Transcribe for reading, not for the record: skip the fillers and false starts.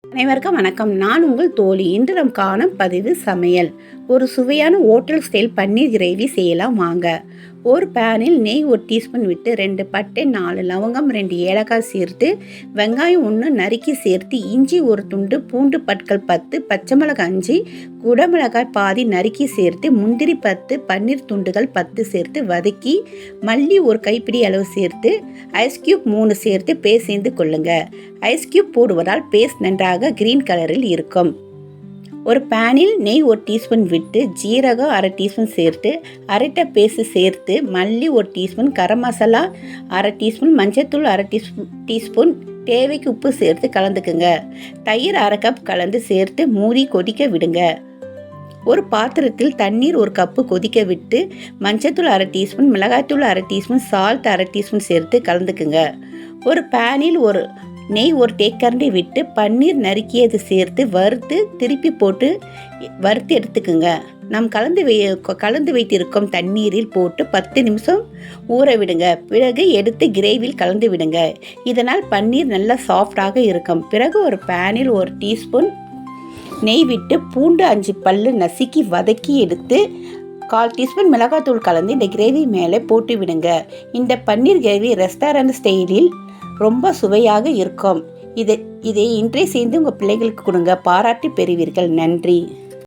அனைவருக்கும் வணக்கம். நான் உங்கள் தோழி. இன்று நாம் காணும் பதிவு சமையல். ஒரு சுவையான ஹோட்டல் ஸ்டைல் பன்னீர் கிரேவி செய்யலாம் வாங்க. ஒரு பேனில் நெய் 1 டீஸ்பூன் விட்டு 2 பட்டை 4 லவங்கம் 2 ஏலக்காய் சேர்த்து வெங்காயம் 1 நறுக்கி சேர்த்து இஞ்சி 1 துண்டு பூண்டு பற்கள் 10 பச்சை மிளகாய் 5 குடமிளகாய் பாதி நறுக்கி சேர்த்து முந்திரி 10 பன்னீர் துண்டுகள் 10 சேர்த்து வதக்கி மல்லி 1 கைப்பிடி அளவு சேர்த்து ஐஸ் கியூப் 3 சேர்த்து பேசேந்து கொள்ளுங்க. ஐஸ் கியூப் போடுவதால் பேஸ்ட் நன்றாக கிரீன் கலரில் இருக்கும். ஒரு பேனில் நெய் 1 டீஸ்பூன் விட்டு ஜீரகம் 1/2 டீஸ்பூன் சேர்த்து அரைட்ட பேஸ்ட் சேர்த்து மல்லி 1 டீஸ்பூன் கரம் மசாலா 1/2 டீஸ்பூன் மஞ்சள்தூள் 1/2 டீஸ்பூன் தேவைக்கு உப்பு சேர்த்து கலந்துக்குங்க. தயிர் 1/2 கப் கலந்து சேர்த்து மூடி கொதிக்க விடுங்க. ஒரு பாத்திரத்தில் தண்ணீர் 1 கப்பு கொதிக்க விட்டு மஞ்சள்தூள் 1/2 டீஸ்பூன் மிளகாய்த்தூள் 1/2 டீஸ்பூன் சால்ட் 1/2 டீஸ்பூன் சேர்த்து கலந்துக்குங்க. ஒரு பேனில் நெய் 1 தேக்கரண்டி விட்டு பன்னீர் நறுக்கியது சேர்த்து வறுத்து திருப்பி போட்டு வறுத்து எடுத்துக்குங்க. நாம் கலந்து வைத்திருக்கும் தண்ணீரில் போட்டு 10 நிமிஷம் ஊற விடுங்க. பிறகு எடுத்து கிரேவியில் கலந்து விடுங்க. இதனால் பன்னீர் நல்லா சாஃப்டாக இருக்கும். பிறகு ஒரு பேனில் 1 டீஸ்பூன் நெய் விட்டு பூண்டு 5 பல்லு நசுக்கி வதக்கி எடுத்து 1/4 டீஸ்பூன் மிளகாய்த்தூள் கலந்து இந்த கிரேவி மேலே போட்டு விடுங்க. இந்த பன்னீர் கிரேவி ரெஸ்டாரண்ட் ஸ்டைலில் ரொம்ப சுவையாக இருக்கும். இதை இன்றைய சேர்ந்து உங்கள் பிள்ளைகளுக்கு கொடுங்க. பாராட்டி பெறுவீர்கள். நன்றி.